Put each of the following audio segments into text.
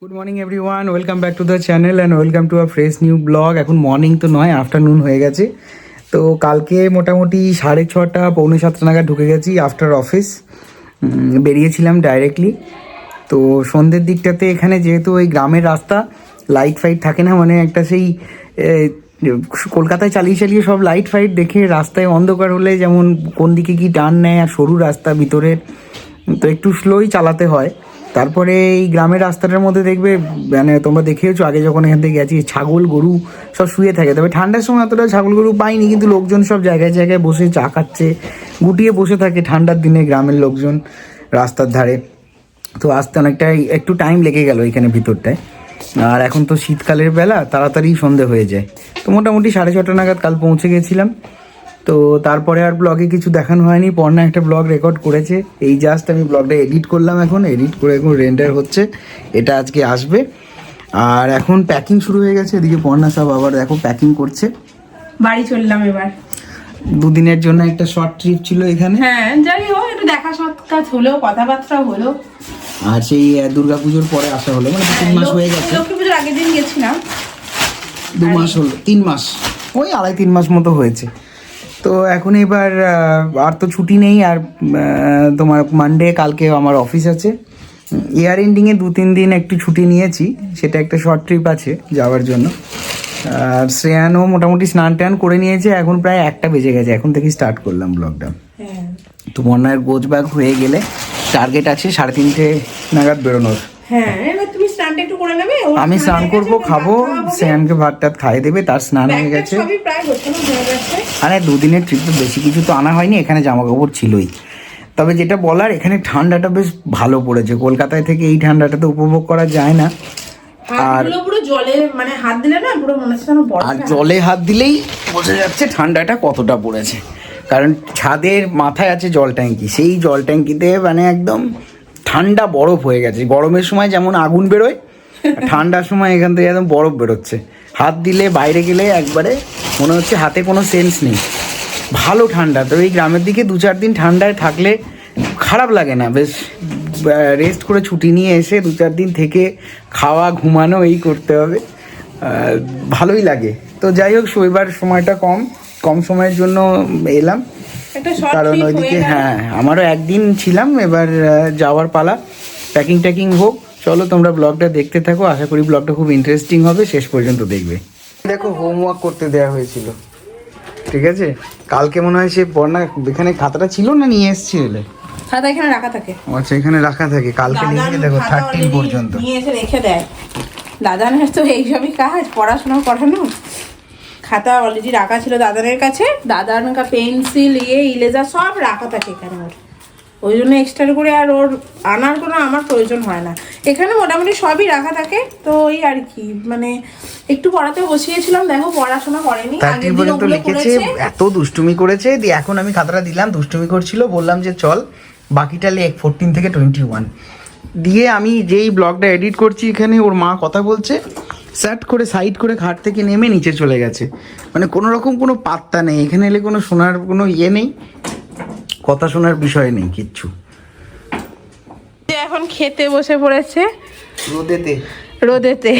Good morning everyone, welcome back to the channel and welcome to a fresh new blog. এখন morning তো নয়, afternoon হয়ে গেছে। তো কালকে মোটামুটি 6:30 পৌনে 7 নাগাদ ঢুকে গেছি আফটার অফিস। বেরিয়েছিলাম ডাইরেক্টলি। তো সন্ধ্যের দিকটাতে এখানে যেহেতু ওই গ্রামের রাস্তা, লাইট ফাইট থাকে না, মানে একটা সেই কলকাতায় চালিয়ে চালিয়ে সব লাইট ফাইট দেখে রাস্তায় অন্ধকার হলে যেমন কোন দিকে কি টার্ন নেয়, আর সরু রাস্তা ভিতরের, তো একটু স্লোই চালাতে হয়। তারপরে এই গ্রামের রাস্তাটার মধ্যে দেখবে, মানে তোমরা দেখেওছো আগে যখন এখান থেকে গেছি, ছাগল গরু সব শুয়ে থাকে। তবে ঠান্ডার সময় অতটা ছাগল গরু পাইনি, কিন্তু লোকজন সব জায়গায় জায়গায় বসে চা খাচ্ছে, গুটিয়ে বসে থাকে ঠান্ডার দিনে গ্রামের লোকজন রাস্তার ধারে। তো আসতে অনেকটা একটু টাইম লেগে গেল এখানে ভিতরটায়। আর এখন তো শীতকালের বেলা, তাড়াতাড়ি সন্ধে হয়ে যায়। তো মোটামুটি 6:30 নাগাদ কাল পৌঁছে গেছিলাম। তো তারপরে আর ব্লগে কিছু দেখানো হয়নি। পর্ণা একটা ব্লগ রেকর্ড করেছে, এই জাস্ট আমি ব্লগটা এডিট করলাম, এখন এডিট করে এখন রেন্ডার হচ্ছে, এটা আজকে আসবে। আর এখন প্যাকিং শুরু হয়ে গেছে, এদিকে পর্ণা সব আবার দেখো প্যাকিং করছে। বাড়ি চললাম এবার। দুদিনের জন্য একটা শর্ট ট্রিপ ছিল এখানে। হ্যাঁ, যাই হোক একটু দেখা সাক্ষাৎ হলো, কথাবার্তা হলো। আর সেই দুর্গাপুজোর পরে আসা হলো, মানে 3 মাস হয়ে গেছে। লক্ষ্মী পুজোর আগের দিন গেছিলাম। 2 মাস হলো, 3 মাস, ওই 2.5-3 মাস মতো হয়েছে। তো এখন এবার আর তো ছুটি নেই। আর তোমার মানডে কালকে আমার অফিস আছে। ইয়ার এন্ডিংয়ে 2-3 দিন একটু ছুটি নিয়েছি, সেটা একটা শর্ট ট্রিপ আছে যাওয়ার জন্য। আর শ্রেয়ানও মোটামুটি স্নান টান করে নিয়েছে, এখন প্রায় 1টা বেজে গেছে, এখন থেকে স্টার্ট করলাম ব্লগটা। তো মনের গোছ ব্যাগ হয়ে গেলে টার্গেট আছে 3:30 নাগাদ বেরোনোর। হ্যাঁ, এবার তুমি স্নানটা একটু করে নেবে। আমি স্নান করবো, খাবো, শ্রেয়ানকে ভাত টাত খাইয়ে দেবে, তার স্নান হয়ে গেছে। সবই প্রায় গোছানো হয়ে গেছে। আরে 2 দিনের ট্রিপ তো বেশি কিছু তো আনা হয়নি, এখানে জামা কাপড় ছিলই। তবে যেটা বলার, এখানে ঠান্ডাটা বেশ ভালো পড়েছে। কলকাতায় থেকে এই ঠান্ডাটা তো উপভোগ করা যায় না। আর পুরো জলে মানে হাত দিলে না পুরো মনে হচ্ছে যেন বরফ। আর জলে হাত দিলেই বোঝা যাচ্ছে ঠান্ডাটা কতটা পড়েছে। কারণ ছাদের মাথায় আছে জল ট্যাঙ্কি, সেই জল ট্যাঙ্কিতে মানে একদম ঠান্ডা বরফ হয়ে গেছে। গরমের সময় যেমন আগুন বেরোয়, ঠান্ডার সময় এখান থেকে একদম বরফ বেরোচ্ছে। হাত দিলে, বাইরে গেলে একবারে মনে হচ্ছে হাতে কোনো সেন্স নেই। ভালো ঠান্ডা। তো এই গ্রামের দিকে 2-4 দিন ঠান্ডায় থাকলে খারাপ লাগে না, বেশ রেস্ট করে ছুটি নিয়ে এসে 2-4 দিন থেকে খাওয়া ঘুমানো এই করতে হবে, ভালোই লাগে। তো যাই হোক, এবার সময়টা কম সময়ের জন্য এলাম, কারণ ওইদিকে হ্যাঁ আমারও একদিন ছিলাম। এবার যাওয়ার পালা, প্যাকিং ট্যাকিং হোক। চলো তোমরা ব্লগটা দেখতে থাকো, আশা করি ব্লগটা খুব ইন্টারেস্টিং হবে, শেষ পর্যন্ত দেখবে। দেখো, হোমওয়ার্ক করতে দেওয়া হয়েছিল, ঠিক আছে? কালকে মনে হয় সে পড়না এখানে খাতাটা ছিল না, নিয়ে এসেছিলে? খাতা এখানে রাখা থাকে। আচ্ছা, এখানে রাখা থাকে। কালকে লিখে দেখো 13 পর্যন্ত নিয়ে এসে রেখে দেয়। দাদানের তো এইসবই কাজ, পড়াশোনা করানো। খাতা অলরেডি রাখা ছিল দাদানের কাছে, দাদার পেন্সিল ইলেজার সব রাখা থাকে এখানে ওর। ওই জন্য এক্সট্রা করে আর ওর আনার কোনো আমার প্রয়োজন হয় না। এখানে মোটামুটি সবই রাখা থাকে। তো ওই আর কি, মানে একটু পড়াতে বসিয়েছিলাম, দেখো পড়াশোনা করেনি, আগের দিন ওগুলো লিখেছে, এত দুষ্টুমি করেছে। দিয়ে এখন আমি খাতাটা দিলাম, দুষ্টুমি করছিল, বললাম যে চল বাকিটা লেখ 14 থেকে 21। দিয়ে আমি যেই ব্লগটা এডিট করছি, এখানে ওর মা কথা বলছে, স্যাট করে সাইড করে খাট থেকে নেমে নিচে চলে গেছে। মানে কোনো রকম কোনো পাত্তা নেই, এখানে এলে কোনো শোনার কোনো নেই, কথা শোনার বিষয় নেই কিচ্ছু। এখন খেতে বসে পড়েছে রোদেতে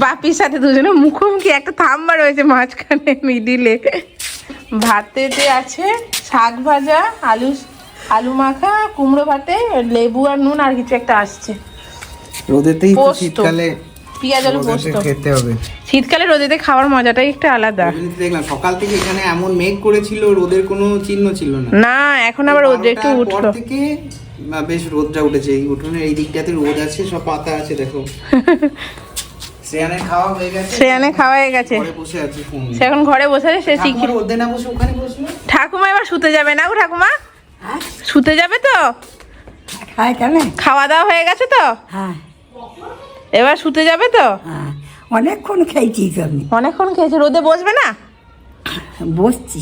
বাপির সাথে দুজনে মুখোমুখি, একটা থাম্বা রয়েছে মাঝখানে মিডিলে। ভাতেতে আছে শাক ভাজা, আলু মাখা, কুমড়ো ভাতে, লেবু আর নুন, আর কিছু একটা আসছে। রোদেতেই তো শীতকালে পেঁয়াজ আলু পোস্ত খেতে হবে। শীতকালে রোদেতে খাওয়ার মজাটাই একটু আলাদা। দেখলাম সকাল থেকে এখানে এমন মেঘ করেছিল, রোদের কোনো চিহ্ন ছিল না। না, এখন আবার রোদ একটু উঠলো থেকে, বেশ রোদটা উঠেছে। এই উঠোনের এই দিকটাতে রোদ আছে, সব পাতা আছে দেখো। শ্রেয়ানের খাওয়া হয়ে গেছে, সে এখন ঘরে বসে আছে। সে শিখে রোদে না বসে ওখানে বসলো। ঠাকুমা এবার শুতে যাবে না গো? ঠাকুমা শুতে যাবে তো? খাওয়া দাওয়া হয়ে গেছে তো? হ্যাঁ, এবার শুতে যাবে তো? হ্যাঁ, অনেকক্ষণ খেয়েছি আমি। অনেকক্ষণ খেয়েছে। রোদে বসবে না? বসছি।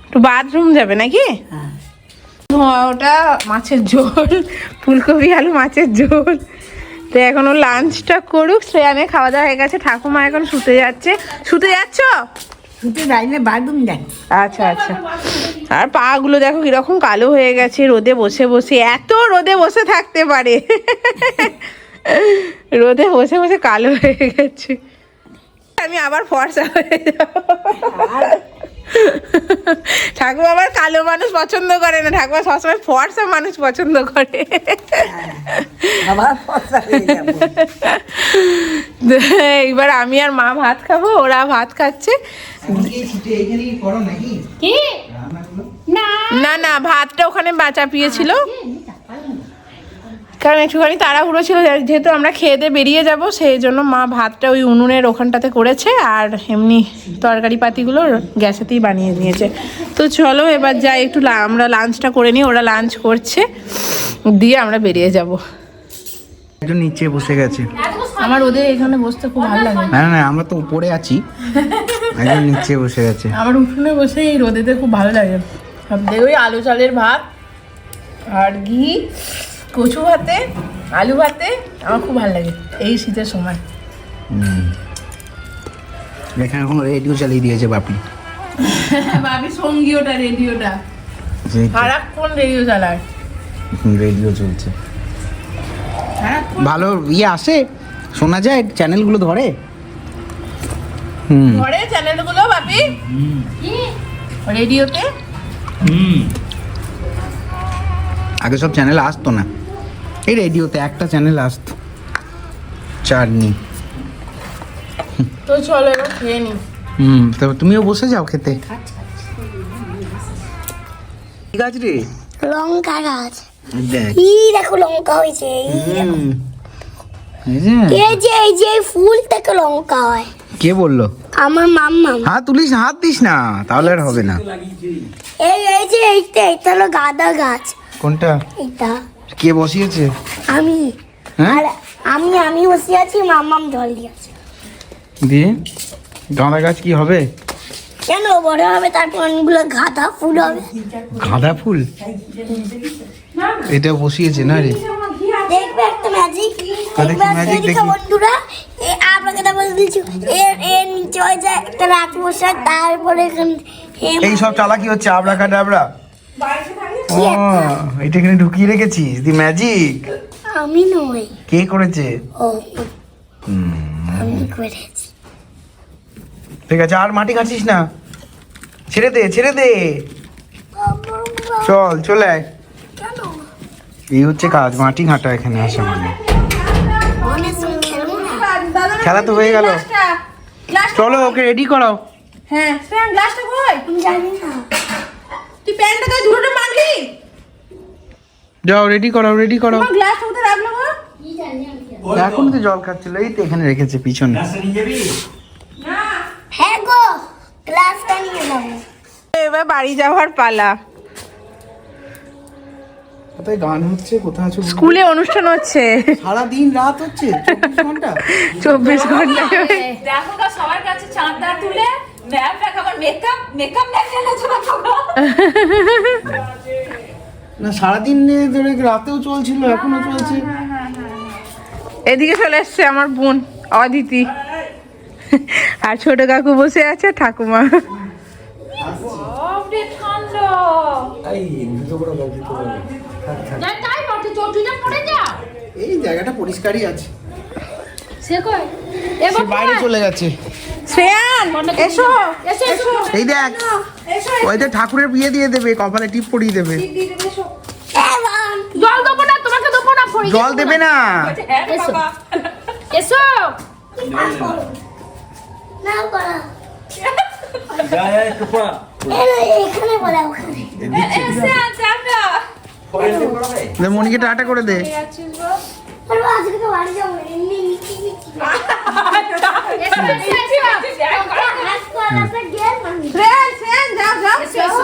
একটু বাথরুম যাবে নাকি? হ্যাঁ, ওটা মাছের ঝোল, ফুলকপি আলু মাছের ঝোল। তো এখন ও লাঞ্চটা করুক। শ্রেয়ানে খাওয়া দাওয়া হয়ে গেছে, ঠাকুমা এখন শুতে যাচ্ছে। শুতে যাচ্ছ? শুতে যাইলে বাথরুম যাই। আচ্ছা আচ্ছা। আর পা গুলো দেখো কিরকম কালো হয়ে গেছে রোদে বসে বসে। এত রোদে বসে থাকতে পারে? রোদে বসে বসে কালো হয়ে গেছে। আমি আবার ফর্সা হয়ে যাবো। ঠাকুমা আবার কালো মানুষ পছন্দ করে না, ঠাকুমা সবসময় ফর্সা মানুষ পছন্দ করে। আবার ফর্সা হয়ে যাবো। এইবার আমি আর মা ভাত খাবো, ওরা ভাত খাচ্ছে। না না, ভাতটা ওখানে চাপিয়েছিল, কারণ একটুখানি তাড়াহুড়ো ছিল, যেহেতু আমরা খেয়ে দিয়ে বেরিয়ে যাব, সেই জন্য মা ভাতটা ওই উনুনের ওখানটাতে করেছে, আর এমনি তরকারি পাতিগুলো গ্যাসেতেই বানিয়ে নিয়েছে। তো চলো এবার যাই একটু আমরা লাঞ্চটা করে নিই, ওরা লাঞ্চ করছে, দিয়ে আমরা বেরিয়ে যাব। একজন নিচে বসে গেছে। আমার ওদের এখানে বসতে খুব ভালো লাগে। না না, আমরা তো উপরে আছি, একজন নিচে বসে গেছে। আমার উঠোনে বসে এই রোদেতে খুব ভালো লাগে। ওই আলু চালের ভাত আর ঘি, কচু ভাতে, আলু ভাতে আমার খুব ভালো লাগে এই শীতের সময়। এখানে এখন রেডিও চালিয়ে দিয়েছে বাপি। ভাবি সঙ্গীওটা রেডিওটা সারাক্ষণ রেডিও চালায়। রেডিও চলছে, ভালো ইয়ে আসে, শোনা যায়, চ্যানেলগুলো ধরে। ঘরে চ্যানেলগুলো ভাবি রেডিওতে। আগে সব চ্যানেল আসতো না, এই রেডিওতে একটা চ্যানেল আসতো, চাটনি। তো চলো এবার খেয়ে নি। তবে তুমিও বসে যাও খেতে। ঠিক আছে রে, লঙ্কা গাছ, দেখ এই দেখো লঙ্কা হয়েছে, এই যে এই যে ফুল থেকে লঙ্কা হয়। কে বললো? আমার মাম্মা। হাত তুলিস, হাত দিস না, তাহলে আর হবে না। এই যে এইটা হলো গাঁদা গাছ। কোনটা? এটা কে বসিয়েছে? আমি। হ্যাঁ? আর আমি বসে আছি, মাম্মাম জল দিয়েছে। দিয়ে গাঁদা গাছ কি হবে? কেন বড় হবে, তারপর অনেকগুলো গাঁদা ফুল হবে। গাঁদা ফুল এটা বসিয়েছে না রে? দেখবে একটা ম্যাজিক, দেখি magic দেখি। বন্ধুরা আপনাকে বলে দিচ্ছি, এর নিচে হয় যায় একটা রাজমশাই, তারপরে এখানে এই সব চালাকি হচ্ছে, আবরা কাটাবরা। ও, এটা এখানে ঢুকিয়ে রেখেছিস, দি ম্যাজিক। আমি নই, কে করেছে? ও আমি করেছি। ঠিক আছে, আর মাটি কাটছিস না, ছেড়ে দে ছেড়ে দে, চল চলে আয়। কেন এই হচ্ছে কাজ, মাটি ঘাটা এখানে আসে মানে। অনেক সময় খেলবো না। খেলা তো হয়ে গেল, চলো ওকে রেডি করাও। হ্যাঁ, গ্লাসটা কই? আমি জানি না। তুই প্যান্টটা গায়ে ধুলোটা মারলি? যাও রেডি করাও, রেডি করাও। আমার গ্লাসটা কোথায় রাখলো গো? এখন তো জল খাচ্ছিল, এই তো এখানে রেখেছে পিছনে। হ্যাঁ গো, ক্লাসটা নিয়ে যাবো। এবার বাড়ি যাওয়ার পালা। কোথায় গান হচ্ছে, কোথায় আছো? স্কুলে অনুষ্ঠান হচ্ছে, সারা দিন রাত হচ্ছে, 24 ঘন্টা। 24 ঘন্টা। দেখো গা, সবার কাছে চাঁদা তুলে ম্যাম দেখ, আমার মেকআপ ম্যাম এনেছো না তোমরা? না সারাদিন ধরে রাতেও চলছিল, এখনো চলছে। এদিকে চলে এসছে আমার বোন অদিতি, আর ছোট কাকু বসে আছে, ঠাকুমা। বাপরে ঠান্ডা। তাই বটে, চটিটা পড়ে যা। এই জায়গাটা পরিষ্কারই আছে। সে কই? সে বাইরে চলে গেছে। শ্রেয়ান এসো এসো এসো। এই দেখ, ওই যে ঠাকুরের বিয়ে দিয়ে দেবে, কপালে টিপ পরিয়ে দেবে। জল দেবো না, তোমাকে দেবো না, পড়ে জল দেবে না। এসো এসো। না বলা, এখানে বলা, ওখানে। দে মনিকে টাটা করে দে। আর আজকে তো বাড়ি যাবো, এমনি মিষ্টি মিষ্টি। শ্রেয়ান যাও যাও।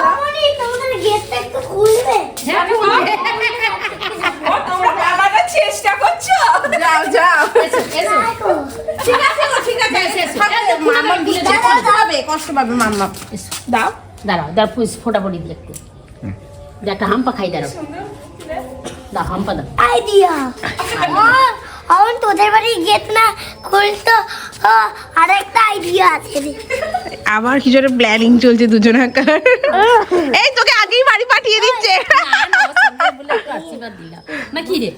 মামনি, তোমাদের গেটটা একটু খুলবে? চেষ্টা করছো? যাও যাও। দেখো। ঠিক আছে গো, ঠিক আছে। মাম্মা কষ্ট পাবে, কষ্ট পাবে মাম্মা। দাও। দাঁড়াও দাঁড়াও, ফোটাফুটি দিয়ে একটু একটা হাম্পা খাই, দাঁড়াও দাও, হাম্পা দাও। আইডিয়া। আমার তোদের বাড়ির গেট না খুলতো, আরেকটা আইডিয়া আছে রে। আবার কিছু একটা প্ল্যানিং চলছে দুজনাকার। এই তোকে আগেই বাড়ি পাঠিয়ে দিচ্ছে। বলে একটু আশীর্বাদ দিলাম না কি রে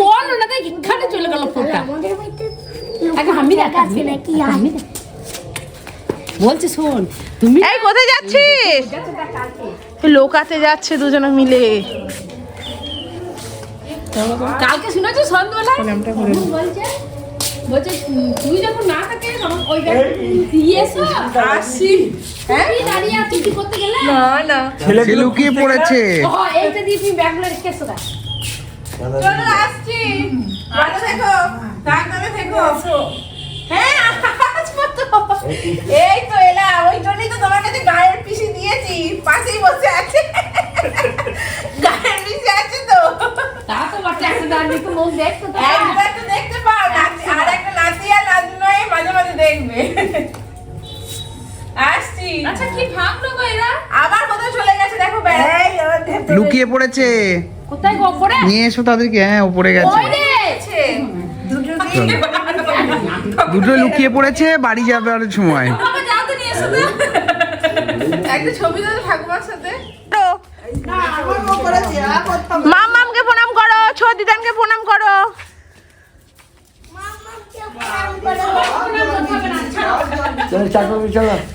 বল না তাই এখানে চলে গেল ফোনটা আমাদের বাড়িতে আগে আমি দেখ আছে নাকি আমি দেখ বলছে শোন তুমি এই কোথায় যাচ্ছিস? লোকাতে যাচ্ছে দুজনে মিলে। কালকে শুনেছো সন্ধ্যাবেলা বলছে বলছে তুই যখন না থাকে তখন ওই দিয়েছো আসি। হ্যাঁ দাঁড়িয়ে আর তুই কি করতে গেলে না না ছেলে লুকিয়ে পড়েছে। ও এইটা দিয়ে তুমি ব্যাগগুলো রেখে এসো গা। চলো আসছি। ভালো থেকো, সাবধানে থেকো। হ্যাঁ আসবো তো। এই তো এলাম, ওই জন্যই তো তোমার কাছে গায়ের পিসি দিয়েছি, পাশেই বসে আছে। গায়ের পিসি আছে তো। তা তো বটে একটা দাঁড়িয়ে তো মুখ দেখতে তো একবার তো দেখতে পাও, আর একটা নাতি আর নাতনি নয় মাঝে মাঝে দেখবে। আসছি। আচ্ছা কি ভাবলো গো এরা আবার কোথায় চলে গেছে দেখো বেড়াতে। লুকিয়ে পড়েছে, কোথায় গো করে নিয়ে এসো তাদেরকে। হ্যাঁ উপরে গেছে, ওই রে দুটো লুকিয়ে পড়েছে, বাড়ি যাবে আর সময়। বাবা যাও তো নিয়ে এসো তো একটা ছবি দাও ঠাকুমার সাথে। মামামকে প্রণাম করো, ছদিদানকে প্রণাম করো।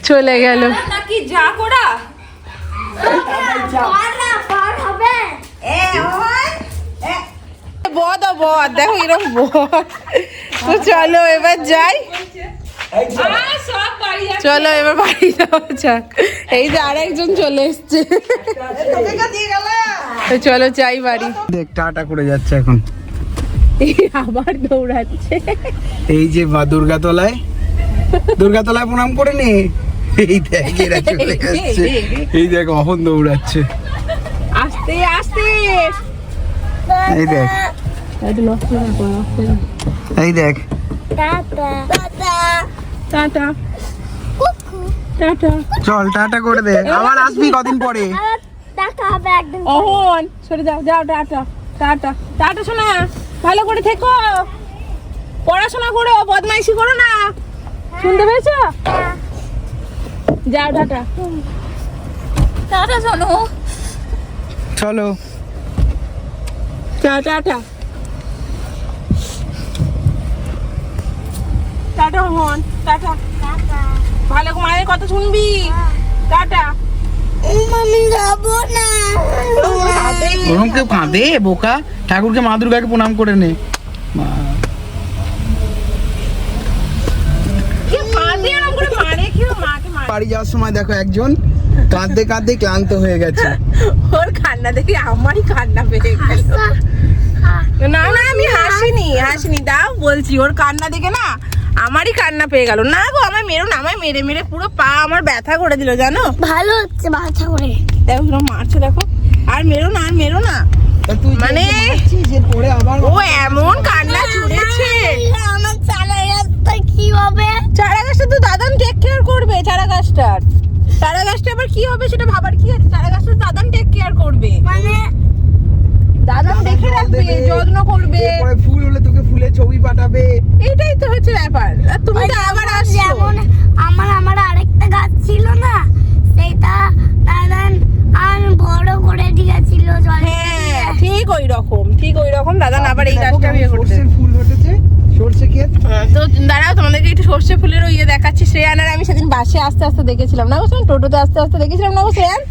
চলে গেল নাকি যা করা বদ বদ দেখো এরকম বদ। তো চলো এবার যাই, চলো এবার বাড়ি যাওয়া যাক। এই যে আরেকজন চলে এসছে, তো চলো যাই বাড়ি। দেখ টাটা করে যাচ্ছে এখন, আবার দৌড়াচ্ছে। এই যে দুর্গাতলায় প্রণাম করে নে। এই দেখ এরা চলে যাচ্ছে, এই দেখ অহন দৌড়াচ্ছে, আস্তে আস্তে। এই দেখ এই দেখ। Tata tata. চল টাটা করে দে, আবার আসবি কদিন পরে। অহন সরে যাও, যাও টাটা টাটা টাটা। শোনা ভালো করে থেকো, পড়াশোনা করো, বদমাইশি করো না, শুনতে পেয়েছো? যাও টাটা টাটা। শোনো চলো টাটা টাটা টাটা। হন টাটা, ভালো করে মায়ের কথা শুনবি। টাটা। আমি যাবো না। ওরকম কেউ কাঁদে বোকা? ঠাকুরকে মা দুর্গাকে প্রণাম করে নে। বাড়ি যাওয়ার সময় দেখো একজন কাঁদতে কাঁদতে ক্লান্ত হয়ে গেছে। ওর কান্না দেখি আমারই কান্না পেয়ে গেল। না না আমি হাসিনি দাও বলছি, ওর কান্না দেখে না আমারই কান্না পেয়ে গেল। না গো আমায় মেরো না, আমায় মেরে মেরে পুরো পা আমার ব্যথা করে দিল জানো। ভালো হচ্ছে বাচ্চা করে। দেখো কিরকম মারছে দেখো। আর মেরো না, আর মেরো না, মানে ও এমন কান্না ছুড়েছে। আমার চারা গাছটা কি হবে? চারা গাছটা তো দাদান টেক কেয়ার করবে। চারা গাছটা আবার কি হবে সেটা ভাবার কি আছে? চারা গাছটা দাদান টেক কেয়ার করবে, মানে দাদান দেখে রাখবে, যত্ন করবে। এরপরে ফুল হলে তোকে ফুলের ছবি পাঠাবে। এটাই তো হচ্ছে ব্যাপার। আর তুমি তো আবার আসছো। যেমন আমার আরেকটা গাছ ছিল না, সেটা দাদান আর বড় করে দিয়েছিল জলে। হ্যাঁ ঠিক ওই রকম দাদান আবার এই গাছটা বিয়ে করতে। সর্ষের ফুল ফুটেছে, সর্ষে ক্ষেত। তো দাঁড়াও তোমাদেরকে একটু সর্ষে ফুলেরও ইয়ে দেখাচ্ছি। শ্রেয়ান আর আমি সেদিন বাসে আস্তে আস্তে দেখেছিলাম না গো, টোটোতে আস্তে আস্তে দেখেছিলাম না গো শ্রেয়ান।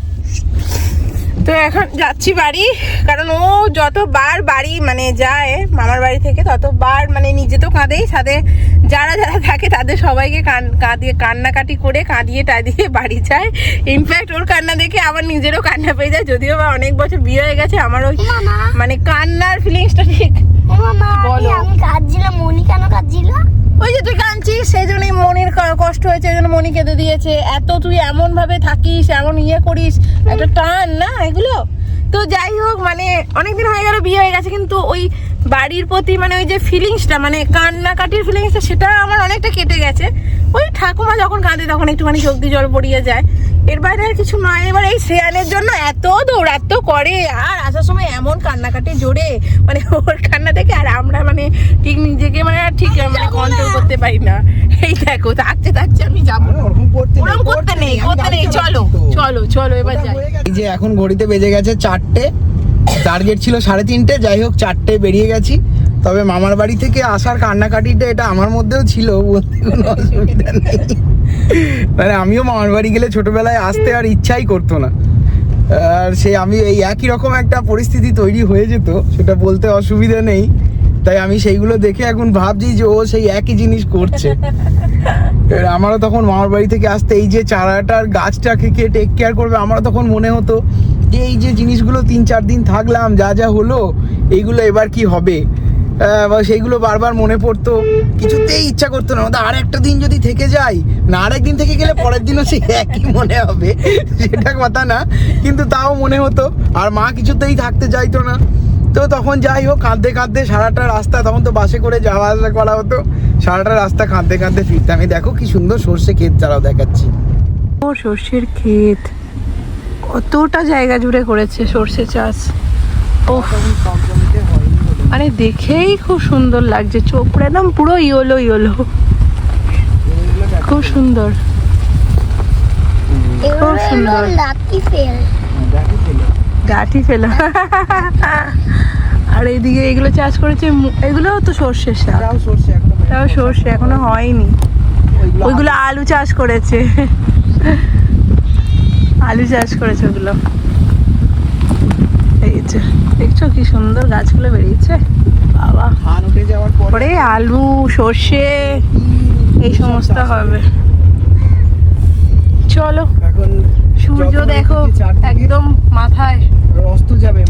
তো এখন যাচ্ছি বাড়ি, কারণ ও যতবার বাড়ি মানে যায় মামার বাড়ি থেকে ততবার মানে নিজে তো কাঁদেই, সাথে যারা যারা থাকে তাদের সবাইকে কান্নাকাটি করে কাঁদিয়ে টাদিয়ে বাড়ি যায়। ইনফ্যাক্ট ওর কান্না দেখে আমার নিজেরও কান্না পেয়ে যায়, যদিও বা অনেক বছর বিয়ে হয়ে গেছে। আমার ওই মানে কান্নার ফিলিংসটা ঠিক বলো। আমি কাঁদছিলাম, মনি কেন কাঁদছিল? ওই যে তুই কাঁদছিস সেই জন্যই মনির কষ্ট হয়েছে, ওই জন্য মনি কেঁদে দিয়েছে। এত তুই এমন ভাবে থাকিস, এমন ইয়ে করিস, একটা টান না এগুলো। তো যাই হোক, মানে অনেকদিন হয়ে গেল বিয়ে হয়ে গেছে, কিন্তু ওই বাড়ির প্রতি মানে ওই যে ফিলিংসটা, মানে কান্নাকাটির ফিলিংসটা, সেটা আমার অনেকটা কেটে গেছে। ওই ঠাকুমা যখন কাঁদে তখন একটুখানি চোখ দিয়ে জল পড়িয়ে যায়, এর বাইরে আর কিছু নয়। এবার এই শ্রেয়ানের জন্য এত দৌড়াত্ম করে, আর আসার সময় এমন কান্নাকাটি জোরে, মানে ওর কান্না দেখে আর আমরা মানে ঠিক নিজেকে মানে ঠিক মানে কন্ট্রোল করতে পারি না। এই দেখো থাকছে আমি যাবো, ওরকম করতে নেই। চলো এবার যাই। এই যে এখন ঘড়িতে বেজে গেছে 4টে, টার্গেট ছিল 3:30, যাই হোক 4টে বেরিয়ে গেছি। তবে মামার বাড়ি থেকে আসার কান্নাকাটিটা এটা আমার মধ্যেও ছিল, বলতে কোনো অসুবিধা নেই। মানে আমিও মামার বাড়ি গেলে ছোটবেলায় আসতে আর ইচ্ছাই করতো না, আর আমি এই একই রকম একটা পরিস্থিতি তৈরি হয়ে যেত, সেটা বলতে অসুবিধা নেই। তাই আমি সেইগুলো দেখে এখন ভাবছি যে ও সেই একই জিনিস করছে। এবার আমারও তখন মামার বাড়ি থেকে আসতে এই যে চারাটার গাছটাকে কে টেক কেয়ার করবে, আমারও তখন মনে হতো যে এই যে জিনিসগুলো 3-4 দিন থাকলাম, যা যা হলো এইগুলো এবার কি হবে, বা সেইগুলো বারবার মনে পড়তো। কিছুতেই ইচ্ছা করতো না আর একটা দিন যদি থেকে যাই, না আরেকদিন থেকে গেলে পরের দিনও সেই একই মনে হবে, সেটা কথা না, কিন্তু তাও মনে হতো। আর মা কিছুতেই থাকতে চাইতো না। তো তখন যাই হোক কাঁদতে কাঁদতে সারাটা রাস্তা, তখন তো বাসে করে যাওয়া আসা করা হতো, সারাটা রাস্তা কাঁদতে কাঁদতে ফিরতাম। এই দেখো কি সুন্দর সর্ষে ক্ষেত ছাড়াও দেখাচ্ছি। ও সর্ষের ক্ষেত কতটা জায়গা জুড়ে করেছে সর্ষে চাষ। ও মানে দেখেই খুব সুন্দর লাগছে, চোখ পুরো একদম পুরো ইয়েলো ইয়েলো, খুব সুন্দর, এগুলো খুব সুন্দর। লাকি ফেল। গাঠি ফেলা। আর এইদিকে এগুলো চাষ করেছে, এগুলোও তো সর্ষের শাক, তাও সর্ষে এখনো হয়নি। ওইগুলো আলু চাষ করেছে, আলু চাষ করেছে ওগুলো। এই যে দেখছো কি সুন্দর গাছগুলো বেরিয়েছে, বাবা। ধান উঠে যাওয়ার পরে আলু সর্ষে এই সমস্ত হবে। চলো, এখন সূর্য দেখো একদম মাথায়, অস্ত যাবে,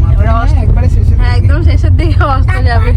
একবারে শেষে হ্যাঁ একদম শেষের দিকে অস্ত যাবে।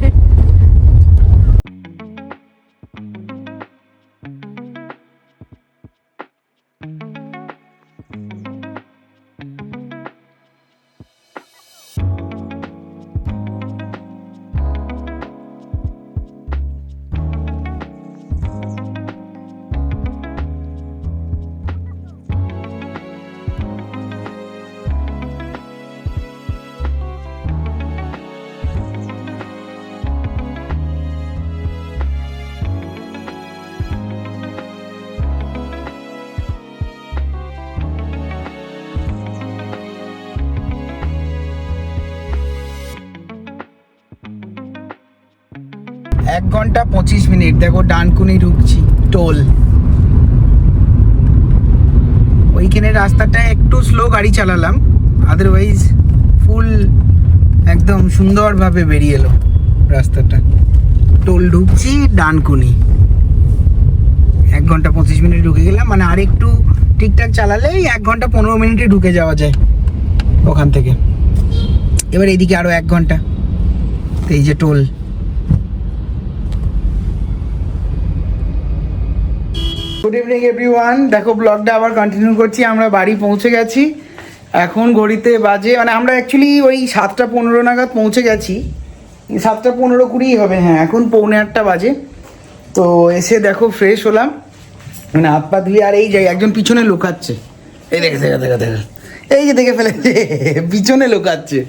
এক ঘন্টা 25 মিনিট। দেখো ডানকুনি ঢুকছি, টোল। ওইখানে রাস্তাটা একটু স্লো গাড়ি চালালাম, আদারওয়াইজ ফুল একদম সুন্দরভাবে বেরিয়ে এলো রাস্তাটা। টোল ঢুকছি ডানকুনি, 1 ঘন্টা 25 মিনিট ঢুকে গেলাম। মানে আর একটু ঠিকঠাক চালালে 1 ঘন্টা 15 মিনিটে ঢুকে যাওয়া যায় ওখান থেকে। এবার এদিকে আরো 1 ঘন্টা। এই যে টোল। গুড ইভিনিং এভরিওয়ান, দেখো ব্লগটা আবার কন্টিনিউ করছি। আমরা বাড়ি পৌঁছে গেছি, এখন ঘড়িতে বাজে, মানে আমরা অ্যাকচুয়ালি ওই 7:15 নাগাদ পৌঁছে গেছি, 7:15-20 হবে, হ্যাঁ এখন 7:45 বাজে। তো এসে দেখো ফ্রেশ হলাম, মানে হাত পা ধুয়ে। আর এই যে একজন পিছনে লুকাচ্ছে, এই দেখে দেখে দেখে দেখে, এই যে দেখে ফেলেছে, পিছনে লুকাচ্ছে।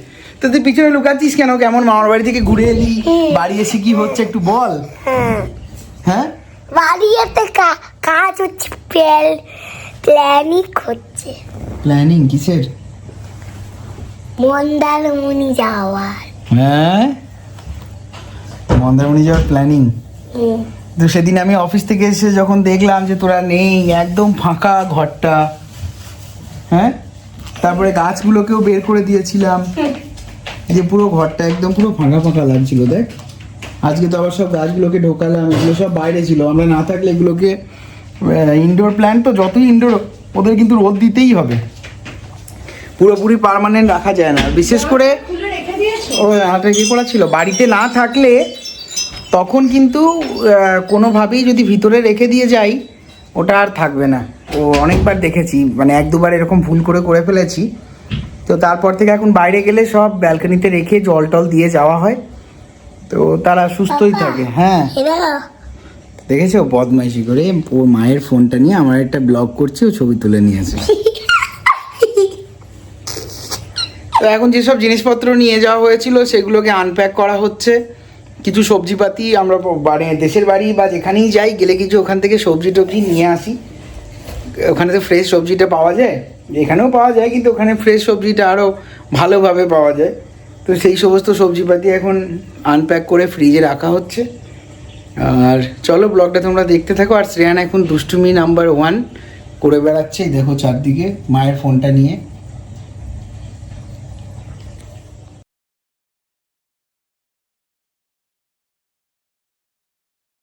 তো তুই পিছনে লুকাচ্ছিস কেন? কেমন মামার বাড়ি থেকে ঘুরে এলি, বাড়ি এসে কি হচ্ছে একটু বল। হ্যাঁ বাড়িতে কাজ হচ্ছে, প্ল্যানিং হচ্ছে। প্ল্যানিং কিসের? মন্দারমণি যাওয়ার। হ্যাঁ মন্দারমণি যাওয়ার প্ল্যানিং। তো সেদিন আমি অফিস থেকে এসে যখন দেখলাম যে তোরা নেই, একদম ফাঁকা ঘরটা, হ্যাঁ তারপরে গাছগুলোকেও বের করে দিয়েছিলাম, যে পুরো ঘরটা একদম পুরো ফাঁকা ফাঁকা লাগছিল। দেখ আজকে তো আবার সব গাছগুলোকে ঢোকালাম, এগুলো সব বাইরে ছিল। আমরা না থাকলে এগুলোকে, ইনডোর প্ল্যান্ট তো যতই ইনডোর, ওদের কিন্তু রোদ দিতেই হবে, পুরোপুরি পার্মানেন্ট রাখা যায় না। বিশেষ করে ও হাতে কি করা ছিল, বাড়িতে না থাকলে তখন কিন্তু কোনোভাবেই যদি ভিতরে রেখে দিয়ে যাই ওটা আর থাকবে না। ও অনেকবার দেখেছি, মানে 1-2বার এরকম ভুল করে ফেলেছি। তো তারপর থেকে এখন বাইরে গেলে সব ব্যালকনিতে রেখে জল টল দিয়ে যাওয়া হয়, তো তারা সুস্থই থাকে। হ্যাঁ দেখেছো বদমাইশি করে ওর মায়ের ফোনটা নিয়ে আমার একটা ব্লগ করছে, ও ছবি তুলে নিয়েছে। তো এখন যেসব জিনিসপত্র নিয়ে যাওয়া হয়েছিল সেগুলোকে আনপ্যাক করা হচ্ছে। কিছু সবজিপাতি আমরা দেশের বাড়ি বা যেখানেই যাই গেলে কিছু ওখান থেকে সবজি টবজি নিয়ে আসি। ওখানে তো ফ্রেশ সবজিটা পাওয়া যায়, এখানেও পাওয়া যায়, কিন্তু ওখানে ফ্রেশ সবজিটা আরও ভালোভাবে পাওয়া যায়। তো সেই সমস্ত সবজিপাতি এখন আনপ্যাক করে ফ্রিজে রাখা হচ্ছে। আর চলো ব্লগটা তোমরা দেখতে থাকো। আর শ্রেয়ান এখন দুষ্টুমি নাম্বার 1 করে বেড়াচ্ছে, দেখো চারদিকে মায়ের ফোনটা নিয়ে।